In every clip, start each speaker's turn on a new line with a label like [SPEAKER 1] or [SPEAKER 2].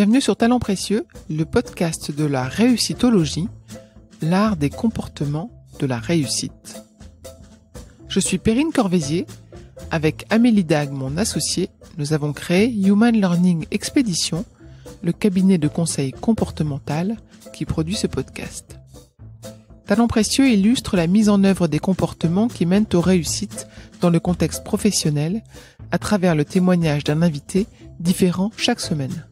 [SPEAKER 1] Bienvenue sur Talents Précieux, le podcast de la réussitologie, l'art des comportements de la réussite. Je suis Perrine Corvézier. Avec Amélie Dag, mon associée, nous avons créé Human Learning Expedition, le cabinet de conseil comportemental qui produit ce podcast. Talents Précieux illustre la mise en œuvre des comportements qui mènent aux réussites dans le contexte professionnel à travers le témoignage d'un invité différent chaque semaine.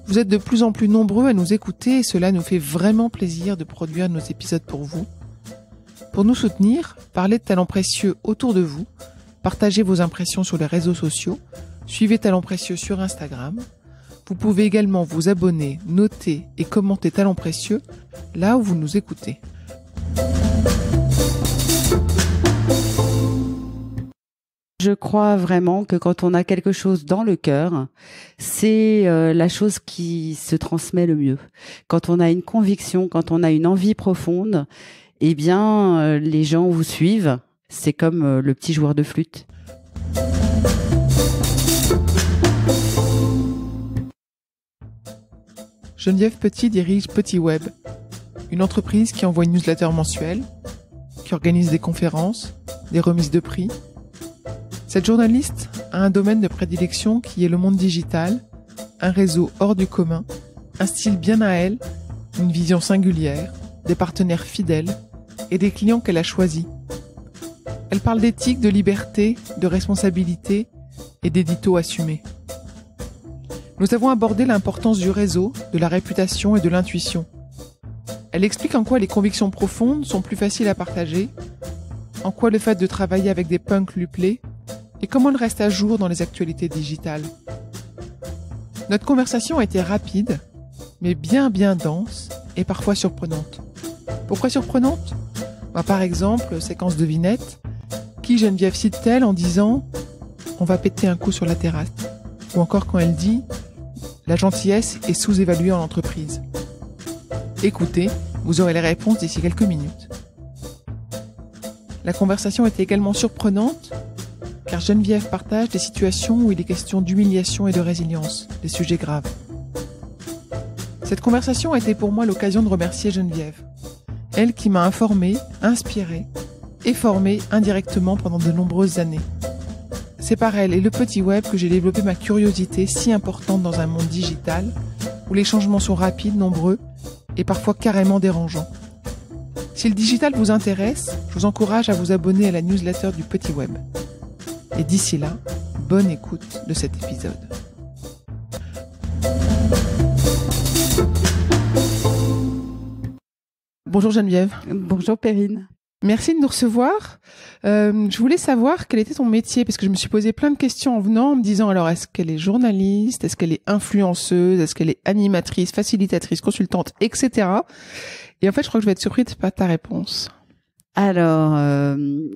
[SPEAKER 1] Vous êtes de plus en plus nombreux à nous écouter et cela nous fait vraiment plaisir de produire nos épisodes pour vous. Pour nous soutenir, parlez de Talents Précieux autour de vous, partagez vos impressions sur les réseaux sociaux, suivez Talents Précieux sur Instagram. Vous pouvez également vous abonner, noter et commenter Talents Précieux là où vous nous écoutez.
[SPEAKER 2] Je crois vraiment que quand on a quelque chose dans le cœur, c'est la chose qui se transmet le mieux. Quand on a une conviction, quand on a une envie profonde, eh bien, les gens vous suivent. C'est comme le petit joueur de flûte.
[SPEAKER 1] Geneviève Petit dirige Petit Web, une entreprise qui envoie une newsletter mensuelle, qui organise des conférences, des remises de prix. Cette journaliste a un domaine de prédilection qui est le monde digital, un réseau hors du commun, un style bien à elle, une vision singulière, des partenaires fidèles et des clients qu'elle a choisis. Elle parle d'éthique, de liberté, de responsabilité et d'édito assumé. Nous avons abordé l'importance du réseau, de la réputation et de l'intuition. Elle explique en quoi les convictions profondes sont plus faciles à partager, en quoi le fait de travailler avec des punks lui plaît, et comment elle reste à jour dans les actualités digitales. Notre conversation a été rapide, mais bien dense et parfois surprenante. Pourquoi surprenante ? Par exemple, séquence devinette, qui Geneviève cite-t-elle en disant « on va péter un coup sur la terrasse » ou encore quand elle dit « la gentillesse est sous-évaluée en entreprise ». Écoutez, vous aurez les réponses d'ici quelques minutes. La conversation était également surprenante car Geneviève partage des situations où il est question d'humiliation et de résilience, des sujets graves. Cette conversation a été pour moi l'occasion de remercier Geneviève, elle qui m'a informé, inspiré et formé indirectement pendant de nombreuses années. C'est par elle et le petit web que j'ai développé ma curiosité si importante dans un monde digital où les changements sont rapides, nombreux et parfois carrément dérangeants. Si le digital vous intéresse, je vous encourage à vous abonner à la newsletter du petit web. Et d'ici là, bonne écoute de cet épisode. Bonjour Geneviève.
[SPEAKER 2] Bonjour Perrine.
[SPEAKER 1] Merci de nous recevoir. Je voulais savoir quel était ton métier, parce que je me suis posé plein de questions en venant, en me disant alors est-ce qu'elle est journaliste, est-ce qu'elle est influenceuse, est-ce qu'elle est animatrice, facilitatrice, consultante, etc. Et en fait, je crois que je vais être surprise par ta réponse.
[SPEAKER 2] Alors,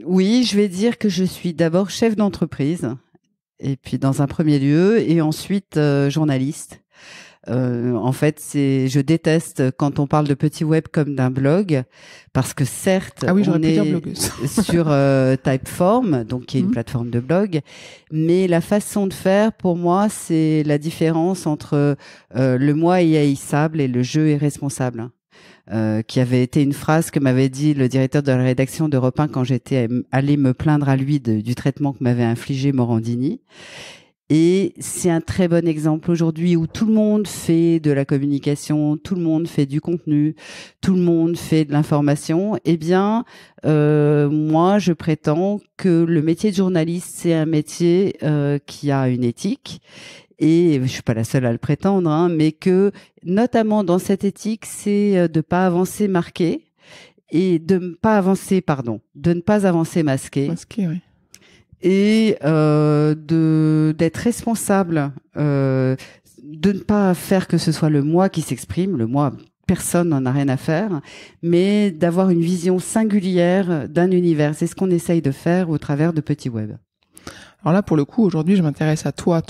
[SPEAKER 2] oui, je vais dire que je suis d'abord chef d'entreprise, et puis dans un premier lieu, et ensuite journaliste. En fait, je déteste quand on parle de petit web comme d'un blog, parce que certes, on est sur Typeform, donc qui est une plateforme de blog, mais la façon de faire, pour moi, c'est la différence entre le moi est haïssable et le je est responsable. Qui avait été une phrase que m'avait dit le directeur de la rédaction d'Europe 1 quand j'étais allée me plaindre à lui du traitement que m'avait infligé Morandini. Et c'est un très bon exemple aujourd'hui où tout le monde fait de la communication, tout le monde fait du contenu, tout le monde fait de l'information. Eh bien, moi, je prétends que le métier de journaliste, c'est un métier qui a une éthique. Et je suis pas la seule à le prétendre, mais que notamment dans cette éthique, c'est de pas avancer marqué et de ne pas avancer masqué.
[SPEAKER 1] Masqué, oui.
[SPEAKER 2] Et d'être responsable, de ne pas faire que ce soit le moi qui s'exprime, le moi. Personne n'en a rien à faire, mais d'avoir une vision singulière d'un univers. C'est ce qu'on essaye de faire au travers de Petit Web.
[SPEAKER 1] Alors là, pour le coup, aujourd'hui, je m'intéresse à toi.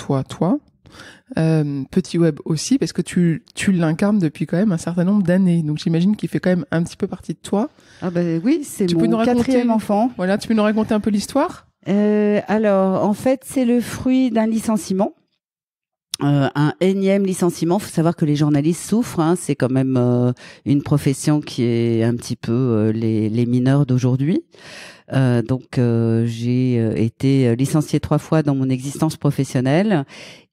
[SPEAKER 1] Petit web aussi, parce que tu l'incarnes depuis quand même un certain nombre d'années. Donc j'imagine qu'il fait quand même un petit peu partie de toi.
[SPEAKER 2] Ah oui, c'est mon quatrième enfant.
[SPEAKER 1] Voilà, tu peux nous raconter un peu l'histoire ?
[SPEAKER 2] Alors, en fait, c'est le fruit d'un licenciement. un énième licenciement. Faut savoir que les journalistes souffrent, hein. C'est quand même une profession qui est un petit peu les mineurs d'aujourd'hui. Donc j'ai été licenciée 3 fois dans mon existence professionnelle.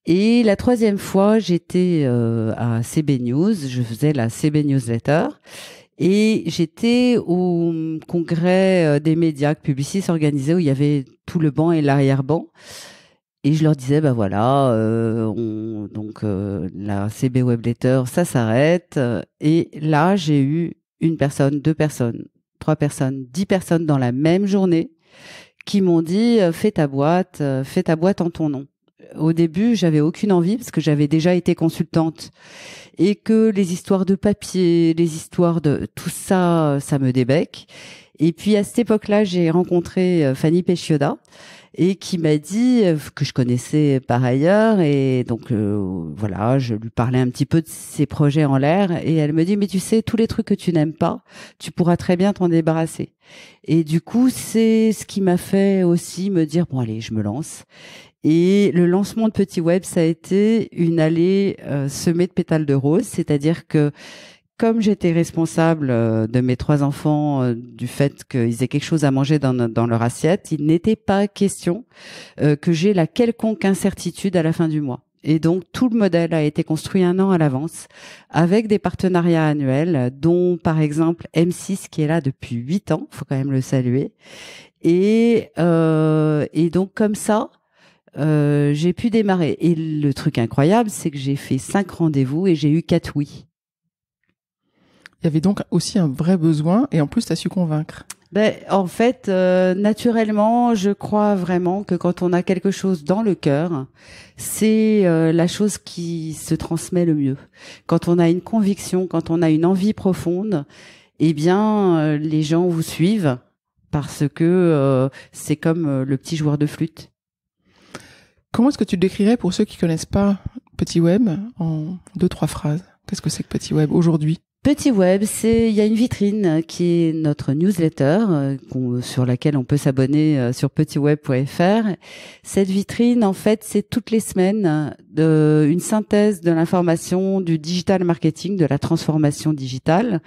[SPEAKER 2] Et la 3e fois, j'étais à CB News. Je faisais la CB Newsletter. Et j'étais au congrès des médias que Publicis organisait, où il y avait tout le banc et l'arrière-banc. Et je leur disais, bah voilà, la CB Web Letter, ça s'arrête. Et là, j'ai eu 1 personne, 2 personnes, 3 personnes, 10 personnes dans la même journée qui m'ont dit, fais ta boîte en ton nom. Au début, j'avais aucune envie parce que j'avais déjà été consultante et que les histoires de papier, les histoires de tout ça, ça me débecque. Et puis à cette époque-là, j'ai rencontré Fanny Péchioda et qui m'a dit que je connaissais par ailleurs, et donc voilà, je lui parlais un petit peu de ses projets en l'air, et elle me dit, mais tu sais, tous les trucs que tu n'aimes pas, tu pourras très bien t'en débarrasser. Et du coup, c'est ce qui m'a fait aussi me dire, bon allez, je me lance. Et le lancement de Petit Web, ça a été une allée semée de pétales de rose, c'est-à-dire que comme j'étais responsable de mes 3 enfants, du fait qu'ils aient quelque chose à manger dans leur assiette, il n'était pas question que j'ai la quelconque incertitude à la fin du mois. Et donc, tout le modèle a été construit 1 an à l'avance, avec des partenariats annuels, dont, par exemple, M6, qui est là depuis 8 ans, faut quand même le saluer. Et donc, comme ça, j'ai pu démarrer. Et le truc incroyable, c'est que j'ai fait 5 rendez-vous et j'ai eu 4 oui.
[SPEAKER 1] Il y avait donc aussi un vrai besoin, et en plus, tu as su convaincre.
[SPEAKER 2] En fait, naturellement, je crois vraiment que quand on a quelque chose dans le cœur, c'est la chose qui se transmet le mieux. Quand on a une conviction, quand on a une envie profonde, eh bien, les gens vous suivent parce que c'est comme le petit joueur de flûte.
[SPEAKER 1] Comment est-ce que tu le décrirais pour ceux qui connaissent pas Petit Web en 2-3 phrases? Qu'est-ce que c'est que Petit Web aujourd'hui?
[SPEAKER 2] Petit Web, il y a une vitrine qui est notre newsletter sur laquelle on peut s'abonner sur petitweb.fr. Cette vitrine, en fait, c'est toutes les semaines une synthèse de l'information du digital marketing, de la transformation digitale.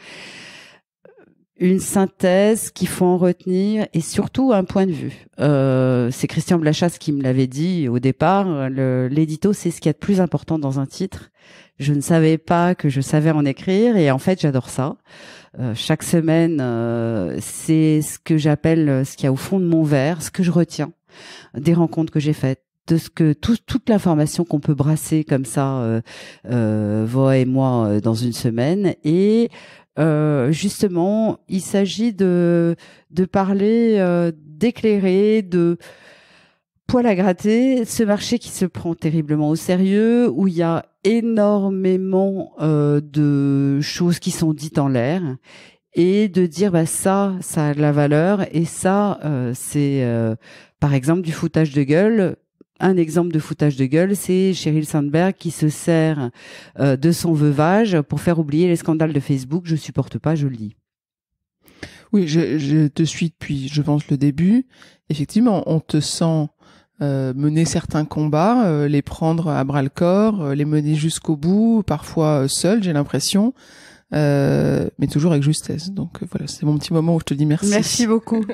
[SPEAKER 2] Une synthèse qu'il faut en retenir, et surtout un point de vue. C'est Christian Blachasse qui me l'avait dit au départ. L'édito, c'est ce qu'il y a de plus important dans un titre. Je ne savais pas que je savais en écrire, et en fait, j'adore ça. Chaque semaine, c'est ce que j'appelle ce qu'il y a au fond de mon verre, ce que je retiens des rencontres que j'ai faites, de ce que toute l'information qu'on peut brasser comme ça, Voa et moi, dans une semaine. Et justement, il s'agit de parler, d'éclairer, de poil à gratter ce marché qui se prend terriblement au sérieux, où il y a énormément de choses qui sont dites en l'air, et de dire ça a de la valeur, et ça c'est par exemple du foutage de gueule. Un exemple de foutage de gueule, c'est Sheryl Sandberg qui se sert de son veuvage pour faire oublier les scandales de Facebook. Je supporte pas, je le dis.
[SPEAKER 1] Oui, je te suis depuis, je pense, le début. Effectivement, on te sent mener certains combats, les prendre à bras le corps, les mener jusqu'au bout, parfois seul, j'ai l'impression, mais toujours avec justesse. Donc voilà, c'est mon petit moment où je te dis merci.
[SPEAKER 2] Merci beaucoup.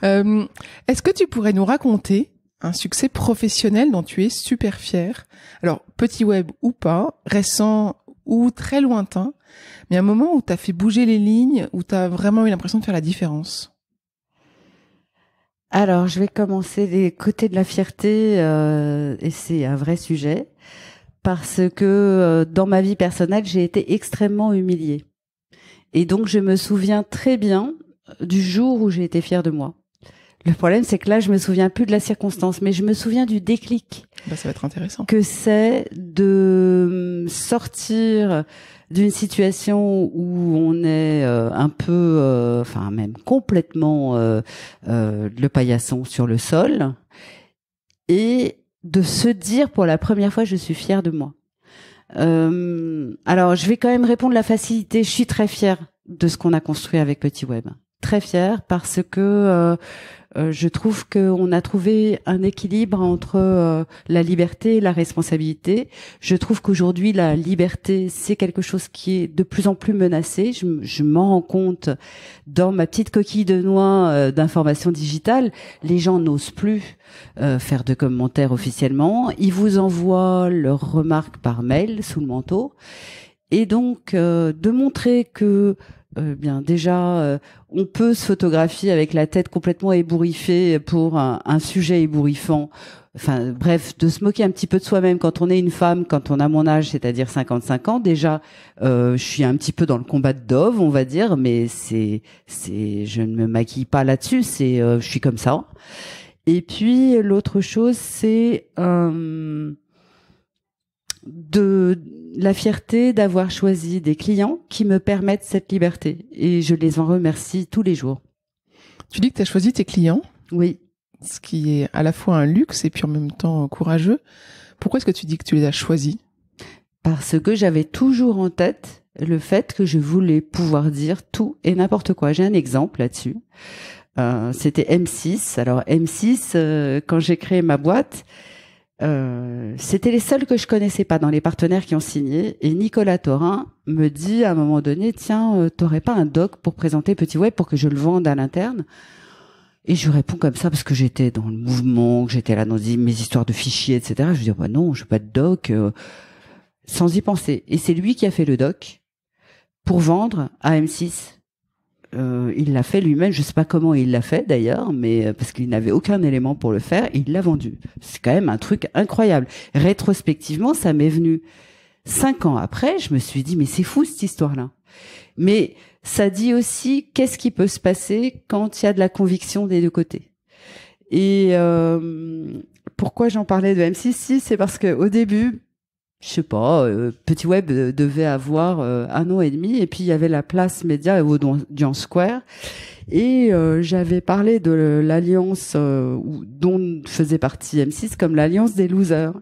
[SPEAKER 1] Est-ce que tu pourrais nous raconter un succès professionnel dont tu es super fier? Alors, Petit Web ou pas, récent ou très lointain, mais un moment où tu as fait bouger les lignes, où tu as vraiment eu l'impression de faire la différence.
[SPEAKER 2] Alors, je vais commencer des côtés de la fierté, et c'est un vrai sujet, parce que dans ma vie personnelle, j'ai été extrêmement humiliée. Et donc, je me souviens très bien du jour où j'ai été fière de moi. Le problème, c'est que là, je me souviens plus de la circonstance, mais je me souviens du déclic.
[SPEAKER 1] Ça va être intéressant.
[SPEAKER 2] Que c'est de sortir d'une situation où on est un peu, enfin même complètement le paillasson sur le sol, et de se dire pour la première fois, je suis fière de moi. Alors, je vais quand même répondre la facilité. Je suis très fière de ce qu'on a construit avec Petit Web. très fière parce que je trouve qu'on a trouvé un équilibre entre la liberté et la responsabilité. Je trouve qu'aujourd'hui, la liberté, c'est quelque chose qui est de plus en plus menacé. Je m'en rends compte dans ma petite coquille de noix d'information digitale. Les gens n'osent plus faire de commentaires officiellement. Ils vous envoient leurs remarques par mail sous le manteau. Et donc, de montrer que bien déjà, on peut se photographier avec la tête complètement ébouriffée pour un sujet ébouriffant. Enfin, bref, de se moquer un petit peu de soi-même quand on est une femme, quand on a mon âge, c'est-à-dire 55 ans. Déjà, je suis un petit peu dans le combat de Dove, on va dire, mais je ne me maquille pas là-dessus. Je suis comme ça. Et puis l'autre chose, c'est de la fierté d'avoir choisi des clients qui me permettent cette liberté. Et je les en remercie tous les jours.
[SPEAKER 1] Tu dis que tu as choisi tes clients.
[SPEAKER 2] Oui.
[SPEAKER 1] Ce qui est à la fois un luxe et puis en même temps courageux. Pourquoi est-ce que tu dis que tu les as choisis?
[SPEAKER 2] Parce que j'avais toujours en tête le fait que je voulais pouvoir dire tout et n'importe quoi. J'ai un exemple là-dessus. C'était M6. Alors M6, quand j'ai créé ma boîte, c'était les seuls que je connaissais pas dans les partenaires qui ont signé. Et Nicolas Thorin me dit à un moment donné, tiens, t'aurais pas un doc pour présenter Petit Web pour que je le vende à l'interne? Et je réponds comme ça parce que j'étais dans le mouvement, que j'étais là dans mes histoires de fichiers, etc. Je dis, bah non, je veux pas de doc, sans y penser. Et c'est lui qui a fait le doc pour vendre à M6. Il l'a fait lui-même, je sais pas comment il l'a fait d'ailleurs, mais parce qu'il n'avait aucun élément pour le faire, il l'a vendu. C'est quand même un truc incroyable. Rétrospectivement, ça m'est venu 5 ans après, je me suis dit, mais c'est fou cette histoire-là. Mais ça dit aussi qu'est-ce qui peut se passer quand il y a de la conviction des deux côtés. Et pourquoi j'en parlais de M6? Si, c'est parce que au début, je sais pas, Petit Web devait avoir 1 an et demi, et puis il y avait la place média au Audience Square, et j'avais parlé de l'alliance dont faisait partie M6 comme l'alliance des losers.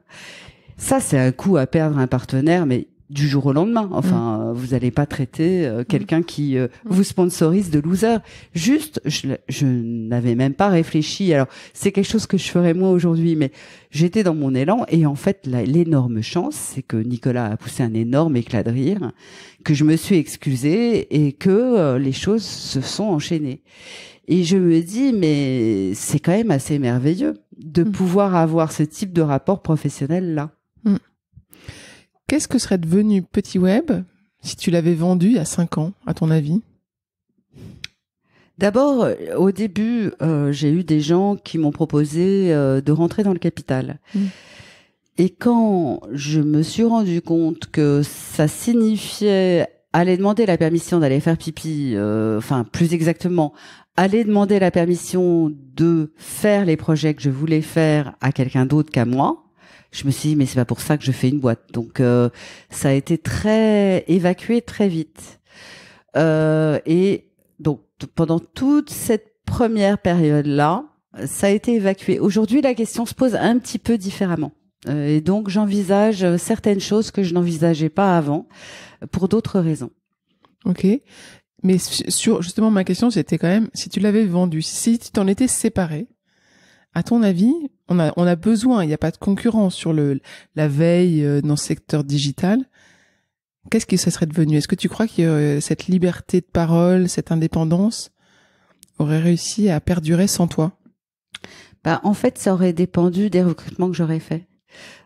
[SPEAKER 2] Ça, c'est un coup à perdre un partenaire, mais du jour au lendemain. Enfin, vous n'allez pas traiter quelqu'un qui vous sponsorise de loser. Juste, je n'avais même pas réfléchi. Alors, c'est quelque chose que je ferais moi aujourd'hui, mais j'étais dans mon élan. Et en fait, l'énorme chance, c'est que Nicolas a poussé un énorme éclat de rire, que je me suis excusée et que les choses se sont enchaînées. Et je me dis, mais c'est quand même assez merveilleux de pouvoir avoir ce type de rapport professionnel-là.
[SPEAKER 1] Qu'est-ce que serait devenu Petit Web si tu l'avais vendu il y a 5 ans, à ton avis?
[SPEAKER 2] D'abord, au début, j'ai eu des gens qui m'ont proposé de rentrer dans le capital. Et quand je me suis rendu compte que ça signifiait aller demander la permission d'aller faire pipi, enfin plus exactement, aller demander la permission de faire les projets que je voulais faire à quelqu'un d'autre qu'à moi, je me suis dit, mais c'est pas pour ça que je fais une boîte. Donc, ça a été très évacué très vite. Et donc, pendant toute cette première période-là, ça a été évacué. Aujourd'hui, la question se pose un petit peu différemment. Et donc, j'envisage certaines choses que je n'envisageais pas avant, pour d'autres raisons.
[SPEAKER 1] Ok. Mais justement, ma question, c'était quand même, si tu l'avais vendu, si tu t'en étais séparé, à ton avis, on a besoin, il n'y a pas de concurrence sur la veille dans le secteur digital. Qu'est-ce que ça serait devenu? Est-ce que tu crois que cette liberté de parole, cette indépendance aurait réussi à perdurer sans toi?
[SPEAKER 2] En fait, ça aurait dépendu des recrutements que j'aurais faits.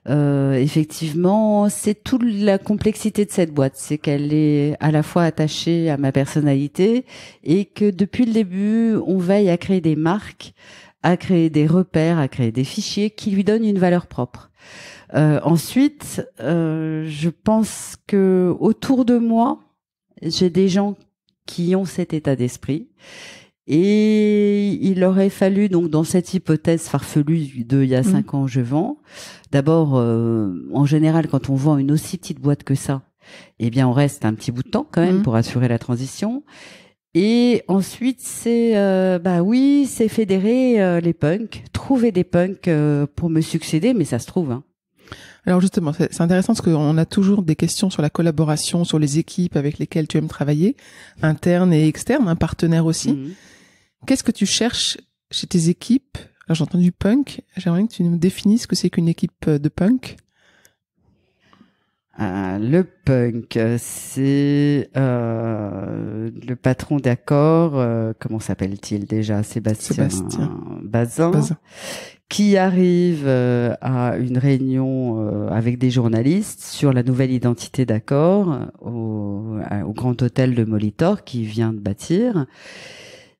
[SPEAKER 2] Effectivement, c'est toute la complexité de cette boîte, c'est qu'elle est à la fois attachée à ma personnalité et que depuis le début, on veille à créer des marques, à créer des repères, à créer des fichiers qui lui donnent une valeur propre. Ensuite, je pense que autour de moi, j'ai des gens qui ont cet état d'esprit. Et il aurait fallu, donc, dans cette hypothèse farfelue de il y a 5 ans, je vends. D'abord, en général, quand on vend une aussi petite boîte que ça, eh bien, on reste un petit bout de temps quand même pour assurer la transition. Et ensuite, c'est, c'est fédérer les punks, trouver des punks pour me succéder, mais ça se trouve, hein.
[SPEAKER 1] Alors justement, c'est intéressant parce qu'on a toujours des questions sur la collaboration, sur les équipes avec lesquelles tu aimes travailler, internes et externes, un partenaire aussi.
[SPEAKER 2] Mhm.
[SPEAKER 1] Qu'est-ce que tu cherches chez tes équipes? Alors j'ai entendu punk, j'aimerais que tu nous définisses ce que c'est qu'une équipe de punk.
[SPEAKER 2] Le punk, c'est le patron d'accord, comment s'appelle-t-il déjà? Sébastien Bazin, qui arrive à une réunion avec des journalistes sur la nouvelle identité d'accord au Grand Hôtel de Molitor qu'il vient de bâtir.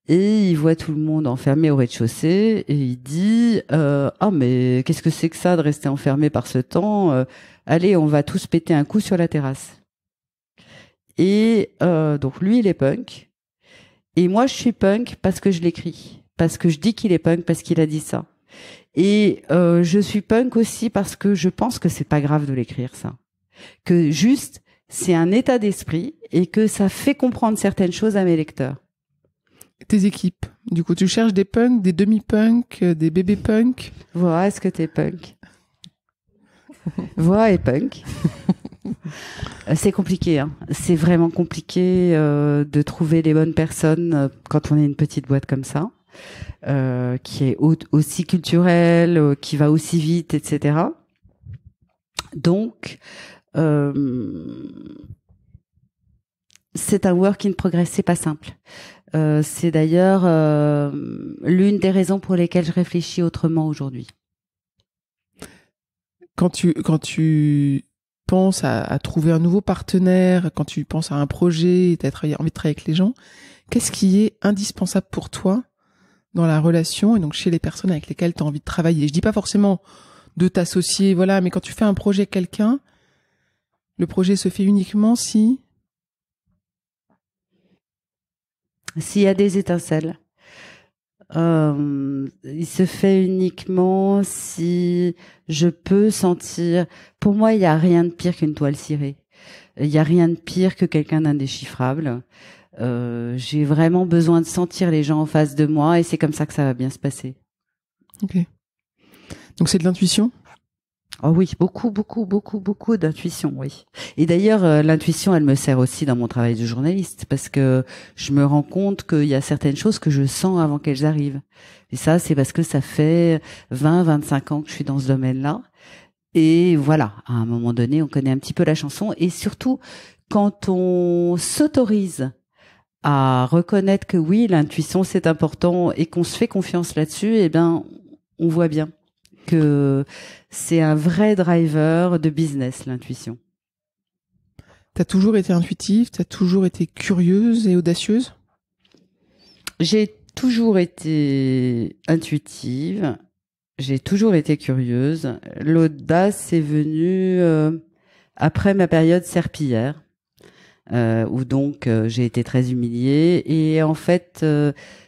[SPEAKER 2] Et il voit tout le monde enfermé au rez-de-chaussée et il dit ah mais qu'est-ce que c'est que ça de rester enfermé par ce temps, allez, on va tous péter un coup sur la terrasse. Et donc lui il est punk et moi je suis punk parce que je l'écris, parce que je dis qu'il est punk parce qu'il a dit ça. Et je suis punk aussi parce que je pense que c'est pas grave de l'écrire ça, que juste c'est un état d'esprit et que ça fait comprendre certaines choses à mes lecteurs.
[SPEAKER 1] Tes équipes. Du coup, tu cherches des punks, des demi-punks, des bébés punks.
[SPEAKER 2] Voilà, est-ce que t'es punk? Voilà, et punk. C'est compliqué, hein. C'est vraiment compliqué de trouver les bonnes personnes quand on est une petite boîte comme ça, qui est aussi culturelle, qui va aussi vite, etc. Donc, c'est un work in progress, c'est pas simple. C'est d'ailleurs l'une des raisons pour lesquelles je réfléchis autrement aujourd'hui.
[SPEAKER 1] Quand tu penses à trouver un nouveau partenaire, quand tu penses à un projet, et tu as envie de travailler avec les gens, qu'est-ce qui est indispensable pour toi dans la relation et donc chez les personnes avec lesquelles tu as envie de travailler? Je dis pas forcément de t'associer, voilà, mais quand tu fais un projet avec quelqu'un, le projet se fait uniquement si...
[SPEAKER 2] S'il y a des étincelles. Il se fait uniquement si je peux sentir... Pour moi, il n'y a rien de pire qu'une toile cirée. Il n'y a rien de pire que quelqu'un d'indéchiffrable. J'ai vraiment besoin de sentir les gens en face de moi et c'est comme ça que ça va bien se passer.
[SPEAKER 1] Ok. Donc c'est de l'intuition ?
[SPEAKER 2] Oh oui, beaucoup d'intuition, oui. Et d'ailleurs, l'intuition, elle me sert aussi dans mon travail de journaliste parce que je me rends compte qu'il y a certaines choses que je sens avant qu'elles arrivent. Et ça, c'est parce que ça fait 25 ans que je suis dans ce domaine-là. Et voilà, à un moment donné, on connaît un petit peu la chanson. Et surtout, quand on s'autorise à reconnaître que oui, l'intuition, c'est important et qu'on se fait confiance là-dessus, eh bien, on voit bien que c'est un vrai driver de business, l'intuition.
[SPEAKER 1] T'as toujours été intuitive, t'as toujours été curieuse et audacieuse ?
[SPEAKER 2] J'ai toujours été intuitive, j'ai toujours été curieuse. L'audace est venue après ma période serpillière, où donc j'ai été très humiliée. Et en fait,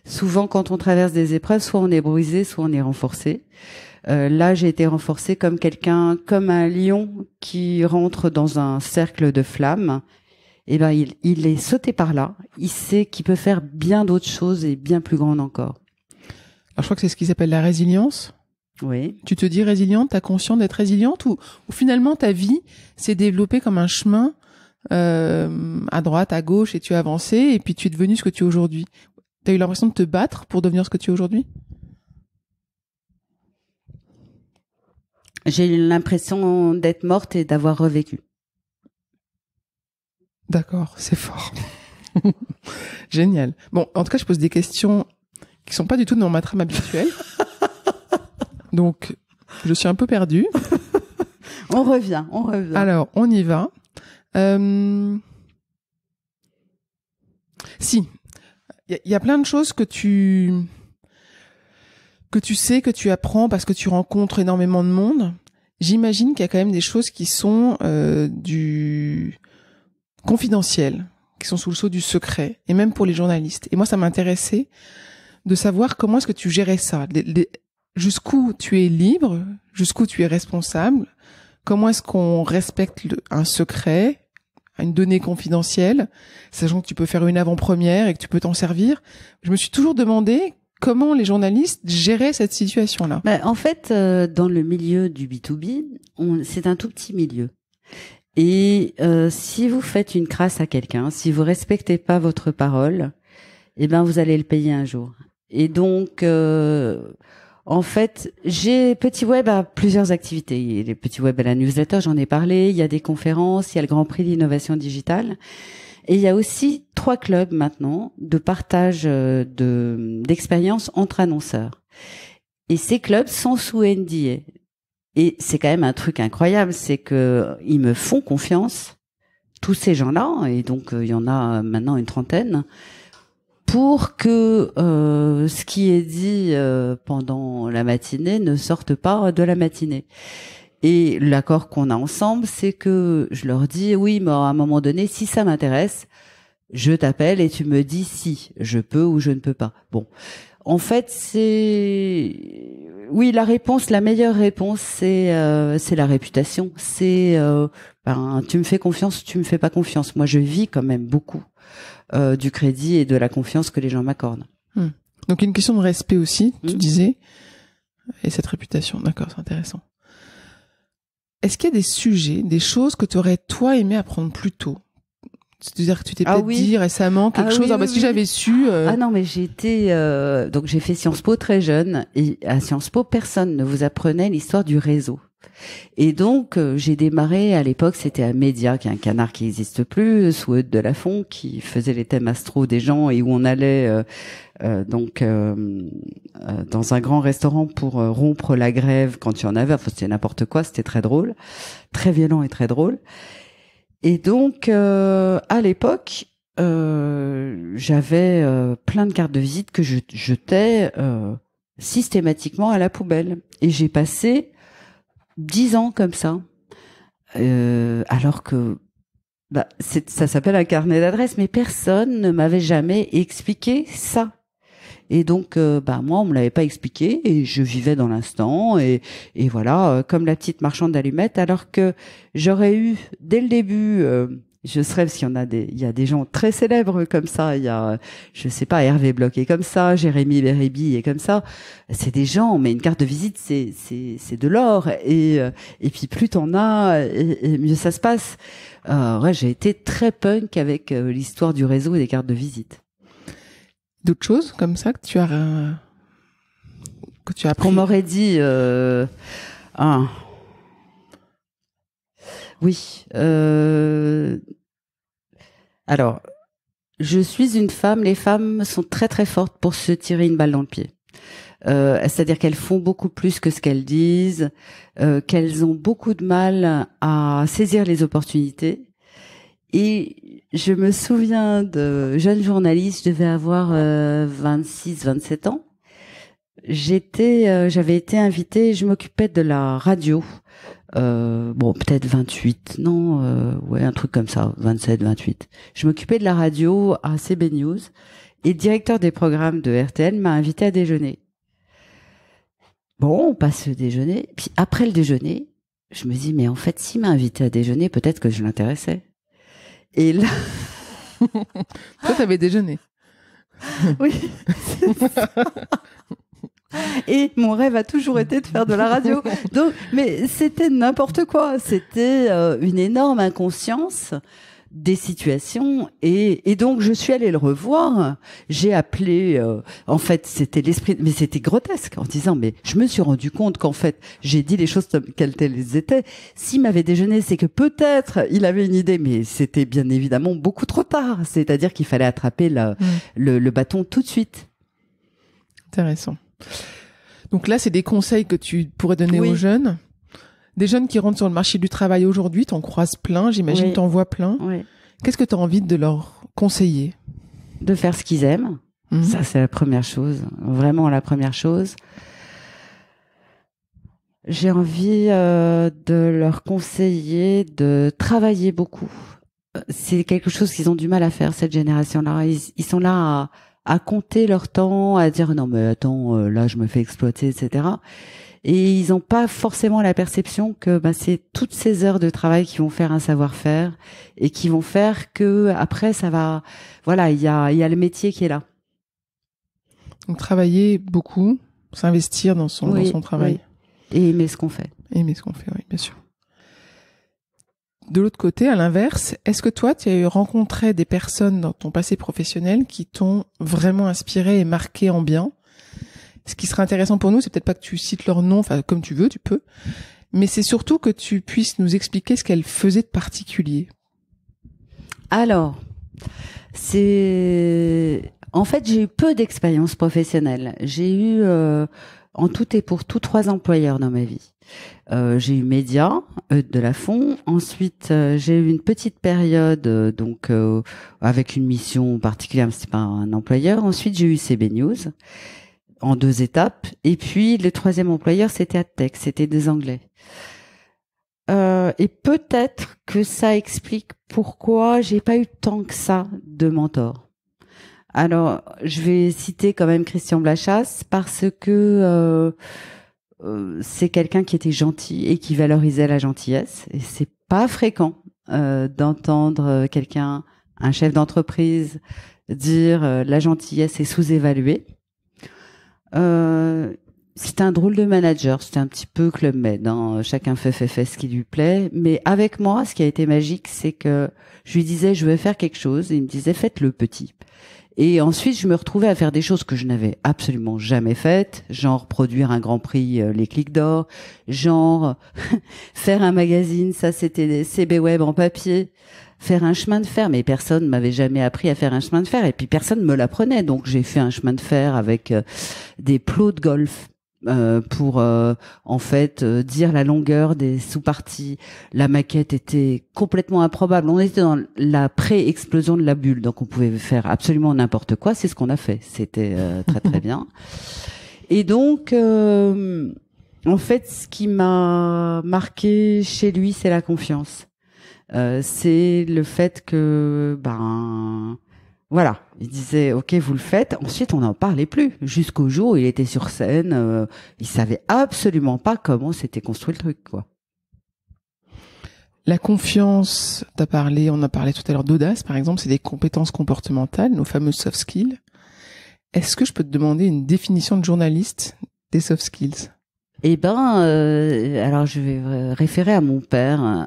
[SPEAKER 2] souvent quand on traverse des épreuves, soit on est brisé, soit on est renforcé. Là, j'ai été renforcée comme quelqu'un, comme un lion qui rentre dans un cercle de flammes. Eh ben, il est sauté par là. Il sait qu'il peut faire bien d'autres choses et bien plus grandes encore.
[SPEAKER 1] Alors, je crois que c'est ce qu'ils appellent la résilience.
[SPEAKER 2] Oui.
[SPEAKER 1] Tu te dis résiliente, t'as conscience d'être résiliente ou finalement ta vie s'est développée comme un chemin à droite, à gauche et tu as avancé et puis tu es devenu ce que tu es aujourd'hui. T'as eu l'impression de te battre pour devenir ce que tu es aujourd'hui ?
[SPEAKER 2] J'ai eu l'impression d'être morte et d'avoir revécu.
[SPEAKER 1] D'accord, c'est fort. Génial. Bon, en tout cas, je pose des questions qui sont pas du tout dans ma trame habituelle. Donc, je suis un peu perdue.
[SPEAKER 2] On revient.
[SPEAKER 1] Alors, on y va. Si, il y a plein de choses que tu sais, que tu apprends parce que tu rencontres énormément de monde. J'imagine qu'il y a quand même des choses qui sont du confidentiel, qui sont sous le sceau du secret, et même pour les journalistes. Et moi, ça m'intéressait de savoir comment est-ce que tu gérais ça, jusqu'où tu es libre, jusqu'où tu es responsable, comment est-ce qu'on respecte un secret, une donnée confidentielle, sachant que tu peux faire une avant-première et que tu peux t'en servir. Je me suis toujours demandé comment les journalistes géraient cette situation-là?
[SPEAKER 2] En fait, dans le milieu du B2B, c'est un tout petit milieu. Et si vous faites une crasse à quelqu'un, si vous respectez pas votre parole, eh ben vous allez le payer un jour. Et donc, en fait, Petit Web a plusieurs activités. Les Petit Web à la newsletter, j'en ai parlé. Il y a des conférences, il y a le Grand Prix d'innovation digitale. Et il y a aussi 3 clubs maintenant de partage d'expériences entre annonceurs. Et ces clubs sont sous NDA. Et c'est quand même un truc incroyable, c'est que ils me font confiance, tous ces gens-là, et donc il y en a maintenant une 30aine, pour que ce qui est dit pendant la matinée ne sorte pas de la matinée. Et l'accord qu'on a ensemble, c'est que je leur dis oui, mais à un moment donné, si ça m'intéresse, je t'appelle et tu me dis si je peux ou je ne peux pas. Bon, en fait, oui, la meilleure réponse, c'est la réputation. C'est tu me fais confiance, tu me fais pas confiance. Moi, je vis quand même beaucoup du crédit et de la confiance que les gens m'accordent.
[SPEAKER 1] Donc une question de respect aussi, tu disais, et cette réputation. D'accord, c'est intéressant. Est-ce qu'il y a des sujets, des choses que tu aurais, toi, aimé apprendre plus tôt? C'est-à-dire que tu t'es peut-être dit récemment quelque chose,
[SPEAKER 2] oui,
[SPEAKER 1] si j'avais su...
[SPEAKER 2] Ah non, mais donc j'ai fait Sciences Po très jeune, et à Sciences Po, personne ne vous apprenait l'histoire du réseau. Et donc, j'ai démarré, à l'époque, c'était à Média, qui est un canard qui n'existe plus, sous Eudes de Lafont, qui faisait les thèmes astro des gens, et où on allait dans un grand restaurant pour rompre la grève quand il y en avait. Enfin, c'était n'importe quoi, c'était très drôle, très violent et très drôle. Et donc, à l'époque, j'avais plein de cartes de visite que je jetais systématiquement à la poubelle. Et j'ai passé 10 ans comme ça, alors que ça s'appelle un carnet d'adresses, mais personne ne m'avait jamais expliqué ça. Et donc, moi, on me l'avait pas expliqué et je vivais dans l'instant et voilà, comme la petite marchande d'allumettes, alors que j'aurais eu dès le début, je serais, parce qu'il y a des gens très célèbres comme ça, il y a, je sais pas, Hervé Bloch est comme ça, Jérémy Béribi est comme ça, c'est des gens, mais une carte de visite, c'est de l'or et puis plus t'en as, et mieux ça se passe. J'ai été très punk avec l'histoire du réseau et des cartes de visite.
[SPEAKER 1] D'autres choses comme ça que tu as appris?
[SPEAKER 2] Qu'on m'aurait dit oui. Alors, je suis une femme. Les femmes sont très très fortes pour se tirer une balle dans le pied. C'est-à-dire qu'elles font beaucoup plus que ce qu'elles disent, qu'elles ont beaucoup de mal à saisir les opportunités. Et je me souviens de jeune journaliste, je devais avoir 26-27 ans. J'avais été invitée, je m'occupais de la radio. Peut-être 28, non, un truc comme ça, 27, 28. Je m'occupais de la radio à CB News et le directeur des programmes de RTL m'a invité à déjeuner. Bon, on passe le déjeuner, puis après le déjeuner, je me dis, mais en fait, s'il m'a invité à déjeuner, peut-être que je l'intéressais. Et là...
[SPEAKER 1] Toi, t'avais déjeuné.
[SPEAKER 2] Oui, c'est ça. Et mon rêve a toujours été de faire de la radio. Donc, mais c'était n'importe quoi. C'était une énorme inconscience des situations. Et donc, je suis allée le revoir. J'ai appelé... en fait, c'était l'esprit... Mais c'était grotesque en disant, mais je me suis rendu compte qu'en fait, j'ai dit les choses quelles elles étaient. S'il m'avait déjeuné, c'est que peut-être il avait une idée, mais c'était bien évidemment beaucoup trop tard. C'est-à-dire qu'il fallait attraper le bâton tout de suite.
[SPEAKER 1] Intéressant. Donc là, c'est des conseils que tu pourrais donner aux jeunes. Des jeunes qui rentrent sur le marché du travail aujourd'hui, t'en croises plein, j'imagine t'en vois plein.
[SPEAKER 2] Oui.
[SPEAKER 1] Qu'est-ce que tu as envie de leur conseiller?
[SPEAKER 2] De faire ce qu'ils aiment. Ça, c'est la première chose. Vraiment la première chose. J'ai envie de leur conseiller de travailler beaucoup. C'est quelque chose qu'ils ont du mal à faire, cette génération-là. Ils sont là à compter leur temps, à dire non mais attends, là je me fais exploiter, etc. Et ils n'ont pas forcément la perception que c'est toutes ces heures de travail qui vont faire un savoir-faire et qui vont faire que après ça va. Voilà, il y a le métier qui est là.
[SPEAKER 1] Donc travailler beaucoup, s'investir dans son travail.
[SPEAKER 2] Oui. Et aimer ce qu'on fait.
[SPEAKER 1] Aimer ce qu'on fait, oui, bien sûr. De l'autre côté, à l'inverse, est-ce que toi, tu as rencontré des personnes dans ton passé professionnel qui t'ont vraiment inspiré et marqué en bien? Ce qui serait intéressant pour nous, c'est peut-être pas que tu cites leur nom, enfin comme tu veux, tu peux, mais c'est surtout que tu puisses nous expliquer ce qu'elles faisaient de particulier.
[SPEAKER 2] Alors, en fait, j'ai eu peu d'expérience professionnelle. J'ai eu en tout et pour tout 3 employeurs dans ma vie. J'ai eu Média, de la Fond. Ensuite, j'ai eu une petite période avec une mission particulière, mais c'était pas un employeur. Ensuite, j'ai eu CB News en 2 étapes. Et puis, le 3e employeur, c'était AdTech, c'était des Anglais. Et peut-être que ça explique pourquoi j'ai pas eu tant que ça de mentors. Alors, je vais citer quand même Christian Blachas parce que c'est quelqu'un qui était gentil et qui valorisait la gentillesse. Et c'est pas fréquent d'entendre un chef d'entreprise, dire la gentillesse est sous-évaluée. C'était un drôle de manager, c'était un petit peu Club Med, hein. Chacun fait ce qui lui plaît. Mais avec moi, ce qui a été magique, c'est que je lui disais je veux faire quelque chose, et il me disait faites-le petit. Et ensuite, je me retrouvais à faire des choses que je n'avais absolument jamais faites, genre produire un Grand Prix, les Clics d'Or, genre faire un magazine, ça c'était des CB Web en papier, faire un chemin de fer, mais personne m'avait jamais appris à faire un chemin de fer, et puis personne me l'apprenait, donc j'ai fait un chemin de fer avec des plots de golf. Pour en fait dire la longueur des sous-parties. La maquette était complètement improbable. On était dans la pré-explosion de la bulle, donc on pouvait faire absolument n'importe quoi. C'est ce qu'on a fait. C'était très très bien. Et donc en fait, ce qui m'a marqué chez lui, c'est la confiance. C'est le fait que voilà, il disait ok vous le faites. Ensuite on n'en parlait plus jusqu'au jour où il était sur scène. Il savait absolument pas comment s'était construit le truc quoi.
[SPEAKER 1] La confiance, on a parlé tout à l'heure d'audace par exemple, c'est des compétences comportementales, nos fameuses soft skills. Est-ce que je peux te demander une définition de journaliste des soft skills?
[SPEAKER 2] Alors je vais référer à mon père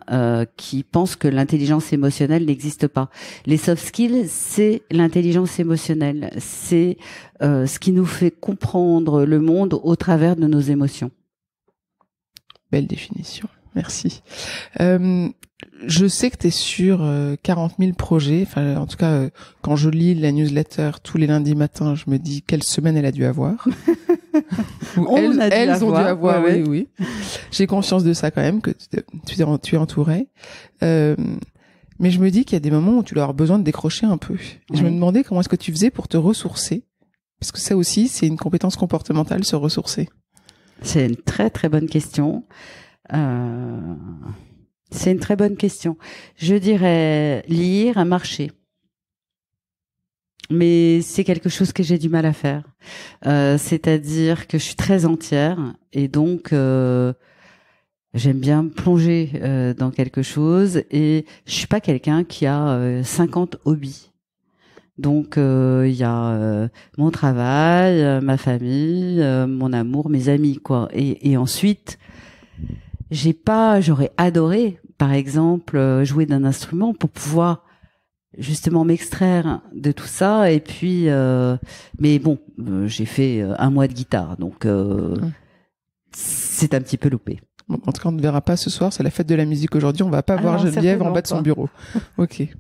[SPEAKER 2] qui pense que l'intelligence émotionnelle n'existe pas. Les soft skills, c'est l'intelligence émotionnelle, c'est ce qui nous fait comprendre le monde au travers de nos émotions.
[SPEAKER 1] Belle définition, merci. Je sais que tu es sur 40 000 projets, enfin en tout cas quand je lis la newsletter tous les lundis matins, je me dis quelle semaine elle a dû avoir. Elles ont dû avoir, oui. J'ai conscience de ça quand même, que tu es entouré. Mais je me dis qu'il y a des moments où tu dois avoir besoin de décrocher un peu. Et je me demandais comment est-ce que tu faisais pour te ressourcer. Parce que ça aussi, c'est une compétence comportementale, se ressourcer.
[SPEAKER 2] C'est une très très bonne question. C'est une très bonne question. Je dirais lire, marcher. Mais c'est quelque chose que j'ai du mal à faire. C'est-à-dire que je suis très entière et donc j'aime bien plonger dans quelque chose et je suis pas quelqu'un qui a 50 hobbies. Donc il y a mon travail, ma famille, mon amour, mes amis quoi. Et ensuite j'aurais adoré par exemple jouer d'un instrument pour pouvoir justement m'extraire de tout ça et puis mais bon j'ai fait 1 mois de guitare donc c'est un petit peu loupé.
[SPEAKER 1] Bon, en tout cas on ne verra pas ce soir, c'est la fête de la musique aujourd'hui, on va pas voir Geneviève en bas de son bureau. Ok. Et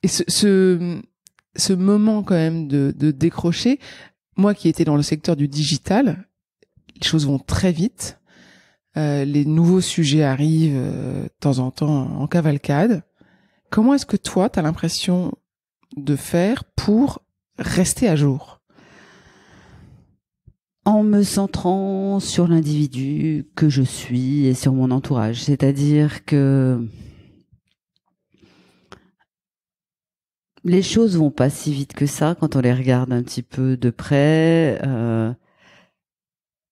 [SPEAKER 1] ce moment quand même de décrocher, moi qui étais dans le secteur du digital, les choses vont très vite, les nouveaux sujets arrivent de temps en temps en cavalcade. Comment est-ce que toi, tu as l'impression de faire pour rester à jour?
[SPEAKER 2] En me centrant sur l'individu que je suis et sur mon entourage. C'est-à-dire que les choses vont pas si vite que ça quand on les regarde un petit peu de près.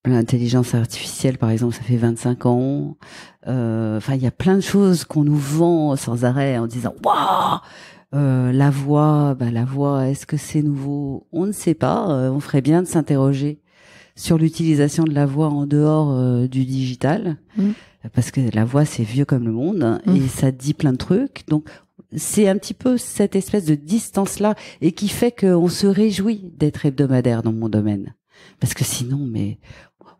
[SPEAKER 2] L'intelligence artificielle, par exemple, ça fait 25 ans. Enfin, il y a plein de choses qu'on nous vend sans arrêt en disant « Waouh !» La voix, est-ce que c'est nouveau? On ne sait pas. On ferait bien de s'interroger sur l'utilisation de la voix en dehors du digital, parce que la voix c'est vieux comme le monde et ça dit plein de trucs. Donc c'est un petit peu cette espèce de distance-là et qui fait qu'on se réjouit d'être hebdomadaire dans mon domaine, parce que sinon,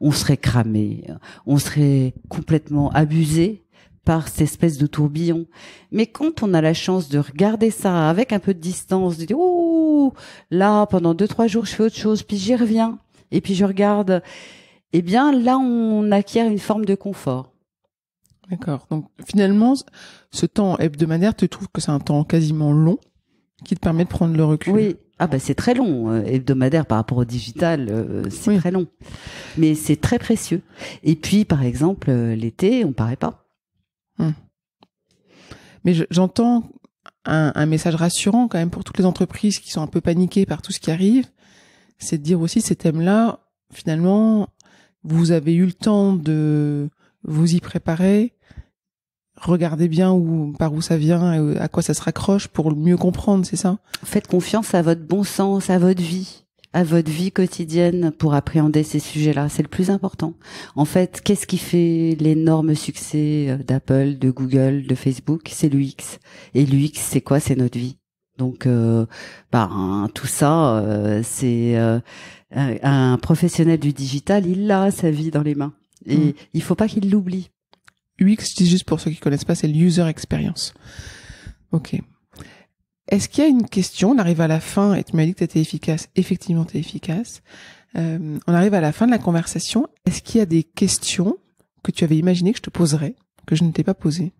[SPEAKER 2] on serait cramé, on serait complètement abusé par cette espèce de tourbillon. Mais quand on a la chance de regarder ça avec un peu de distance, de dire ouh, là pendant 2-3 jours je fais autre chose, puis j'y reviens et puis je regarde, eh bien là on acquiert une forme de confort.
[SPEAKER 1] D'accord. Donc finalement, ce temps hebdomadaire, tu trouves que c'est un temps quasiment long qui te permet de prendre le recul?
[SPEAKER 2] Oui. Ah c'est très long, hebdomadaire par rapport au digital, c'est très long. Mais c'est très précieux. Et puis par exemple, l'été, on paraît pas.
[SPEAKER 1] Mais j'entends un message rassurant quand même pour toutes les entreprises qui sont un peu paniquées par tout ce qui arrive. C'est de dire aussi ces thèmes-là, finalement, vous avez eu le temps de vous y préparer. Regardez bien par où ça vient et à quoi ça se raccroche pour mieux comprendre, c'est ça?
[SPEAKER 2] Faites confiance à votre bon sens, à votre vie quotidienne pour appréhender ces sujets-là. C'est le plus important. En fait, qu'est-ce qui fait l'énorme succès d'Apple, de Google, de Facebook? C'est l'UX. Et l'UX, c'est quoi? C'est notre vie. Donc, tout ça, c'est un professionnel du digital, il a sa vie dans les mains. Et il faut pas qu'il l'oublie.
[SPEAKER 1] UX, je dis juste pour ceux qui connaissent pas, c'est le user experience. Ok. Est-ce qu'il y a une question? On arrive à la fin et tu m'as dit que tu étais efficace. Effectivement, tu es efficace. On arrive à la fin de la conversation. Est-ce qu'il y a des questions que tu avais imaginées que je te poserais, que je ne t'ai pas posées?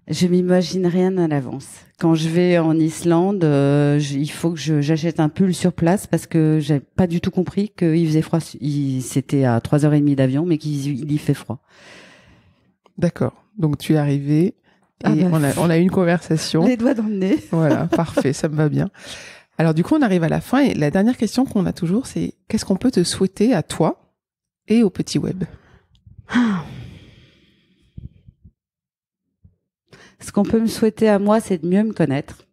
[SPEAKER 2] Je m'imagine rien à l'avance. Quand je vais en Islande, il faut que j'achète un pull sur place parce que j'ai pas du tout compris qu'il faisait froid. C'était à 3h30 d'avion, mais qu'il y fait froid.
[SPEAKER 1] D'accord. Donc tu es arrivé et on a eu une conversation.
[SPEAKER 2] Les doigts dans le nez.
[SPEAKER 1] Voilà, parfait, ça me va bien. Alors du coup, on arrive à la fin et la dernière question qu'on a toujours, c'est qu'est-ce qu'on peut te souhaiter à toi et au Petit Web?
[SPEAKER 2] Ce qu'on peut me souhaiter à moi, c'est de mieux me connaître.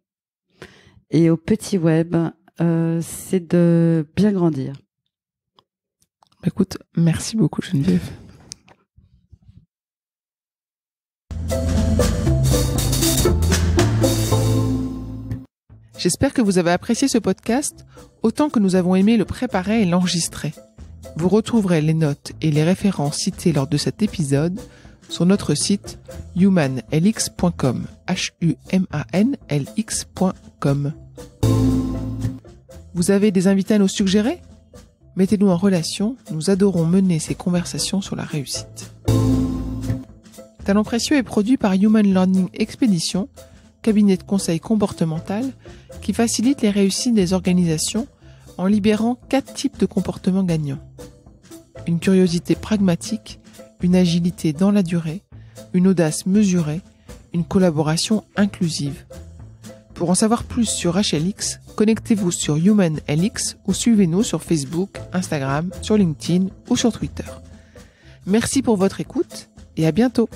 [SPEAKER 2] Et au Petit Web, c'est de bien grandir.
[SPEAKER 1] Écoute, merci beaucoup Geneviève. J'espère que vous avez apprécié ce podcast autant que nous avons aimé le préparer et l'enregistrer. Vous retrouverez les notes et les références citées lors de cet épisode sur notre site humanlx.com, humanlx.com. Vous avez des invités à nous suggérer? Mettez-nous en relation, nous adorons mener ces conversations sur la réussite. Talent Précieux est produit par Human Learning Expedition, cabinet de conseil comportemental qui facilite les réussites des organisations en libérant 4 types de comportements gagnants. Une curiosité pragmatique, une agilité dans la durée, une audace mesurée, une collaboration inclusive. Pour en savoir plus sur HLX, connectez-vous sur HumanLX ou suivez-nous sur Facebook, Instagram, sur LinkedIn ou sur Twitter. Merci pour votre écoute et à bientôt.